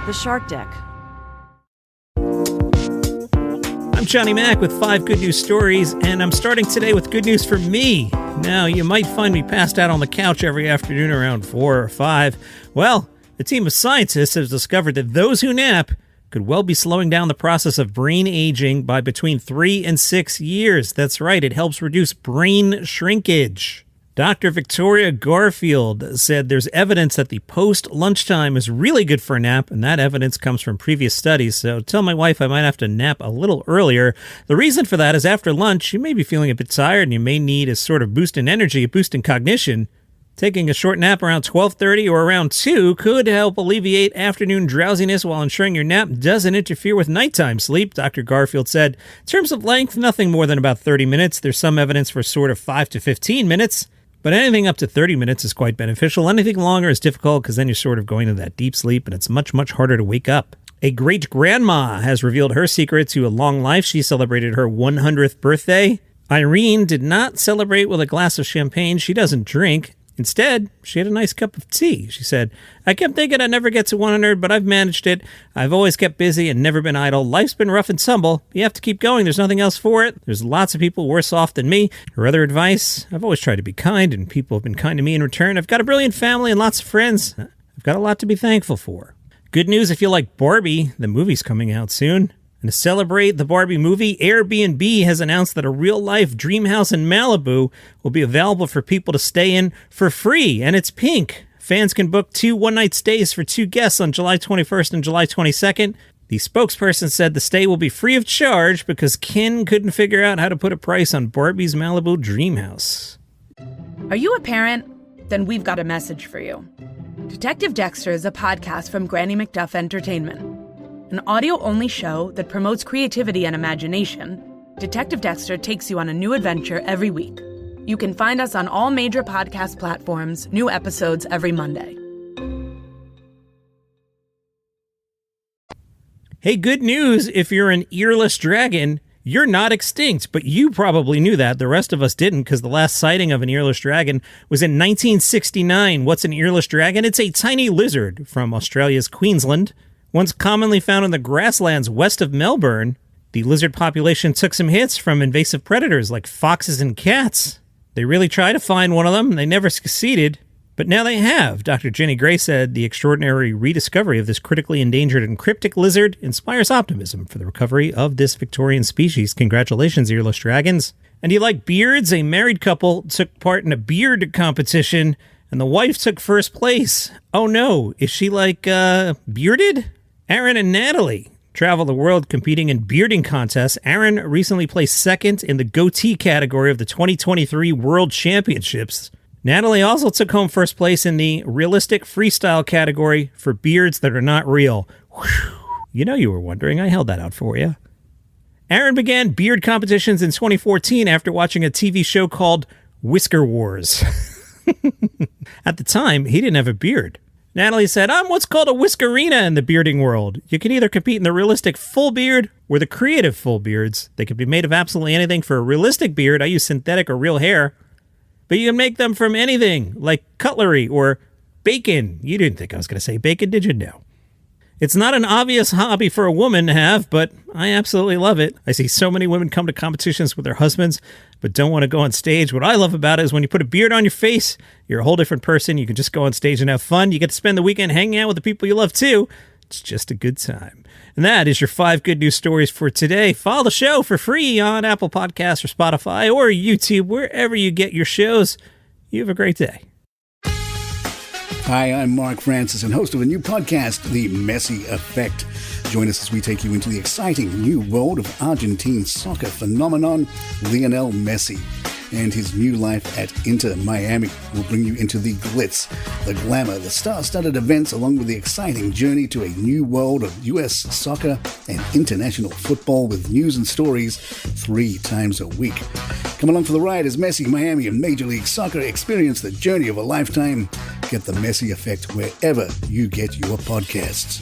The Shark Deck. I'm Johnny Mac with 5 good news stories, and I'm starting today with good news for me. Now, you might find me passed out on the couch every afternoon around 4 or 5. Well, a team of scientists has discovered that those who nap could well be slowing down the process of brain aging by between 3 and 6 years. That's right, it helps reduce brain shrinkage. Dr. Victoria Garfield said there's evidence that the post-lunchtime is really good for a nap, and that evidence comes from previous studies, so tell my wife I might have to nap a little earlier. The reason for that is after lunch, you may be feeling a bit tired, and you may need a sort of boost in energy, a boost in cognition. Taking a short nap around 12:30 or around 2 could help alleviate afternoon drowsiness while ensuring your nap doesn't interfere with nighttime sleep, Dr. Garfield said. In terms of length, nothing more than about 30 minutes. There's some evidence for sort of 5 to 15 minutes. But anything up to 30 minutes is quite beneficial. Anything longer is difficult because then you're sort of going into that deep sleep and it's much, much harder to wake up. A great-grandma has revealed her secret to a long life. She celebrated her 100th birthday. Irene did not celebrate with a glass of champagne. She doesn't drink. Instead, she had a nice cup of tea. She said, I kept thinking I'd never get to 100, but I've managed it. I've always kept busy and never been idle. Life's been rough and tumble. You have to keep going. There's nothing else for it. There's lots of people worse off than me. Her other advice, I've always tried to be kind, and people have been kind to me in return. I've got a brilliant family and lots of friends. I've got a lot to be thankful for. Good news if you like Barbie. The movie's coming out soon. And to celebrate the Barbie movie, Airbnb has announced that a real-life dream house in Malibu will be available for people to stay in for free, and it's pink. Fans can book 2 one-night stays for 2 guests on July 21st and July 22nd. The spokesperson said the stay will be free of charge because Ken couldn't figure out how to put a price on Barbie's Malibu dream house. Are you a parent? Then we've got a message for you. Detective Dexter is a podcast from Granny McDuff Entertainment. An audio-only show that promotes creativity and imagination, Detective Dexter takes you on a new adventure every week. You can find us on all major podcast platforms, new episodes every Monday. Hey, good news if you're an earless dragon. You're not extinct, but you probably knew that. The rest of us didn't because the last sighting of an earless dragon was in 1969. What's an earless dragon? It's a tiny lizard from Australia's Queensland. Once commonly found in the grasslands west of Melbourne, the lizard population took some hits from invasive predators like foxes and cats. They really tried to find one of them. They never succeeded, but now they have. Dr. Jenny Gray said the extraordinary rediscovery of this critically endangered and cryptic lizard inspires optimism for the recovery of this Victorian species. Congratulations, earless dragons. And do you like beards? A married couple took part in a beard competition, and the wife took first place. Oh no, is she like, bearded? Aaron and Natalie travel the world competing in bearding contests. Aaron recently placed second in the goatee category of the 2023 World Championships. Natalie also took home first place in the realistic freestyle category for beards that are not real. Whew. You know you were wondering. I held that out for you. Aaron began beard competitions in 2014 after watching a TV show called Whisker Wars. At the time, he didn't have a beard. Natalie said, I'm what's called a whiskerina in the bearding world. You can either compete in the realistic full beard or the creative full beards. They can be made of absolutely anything. For a realistic beard, I use synthetic or real hair. But you can make them from anything, like cutlery or bacon. You didn't think I was going to say bacon, did you? No. It's not an obvious hobby for a woman to have, but I absolutely love it. I see so many women come to competitions with their husbands, but don't want to go on stage. What I love about it is when you put a beard on your face, you're a whole different person. You can just go on stage and have fun. You get to spend the weekend hanging out with the people you love too. It's just a good time. And that is your 5 good news stories for today. Follow the show for free on Apple Podcasts or Spotify or YouTube, wherever you get your shows. You have a great day. Hi, I'm Mark Francis and host of a new podcast, The Messi Effect. Join us as we take you into the exciting new world of Argentine soccer phenomenon, Lionel Messi. And his new life at Inter Miami will bring you into the glitz, the glamour, the star-studded events, along with the exciting journey to a new world of U.S. soccer and international football with news and stories 3 times a week. Come along for the ride as Messi, Miami, and Major League Soccer experience the journey of a lifetime. Get the Messi Effect wherever you get your podcasts.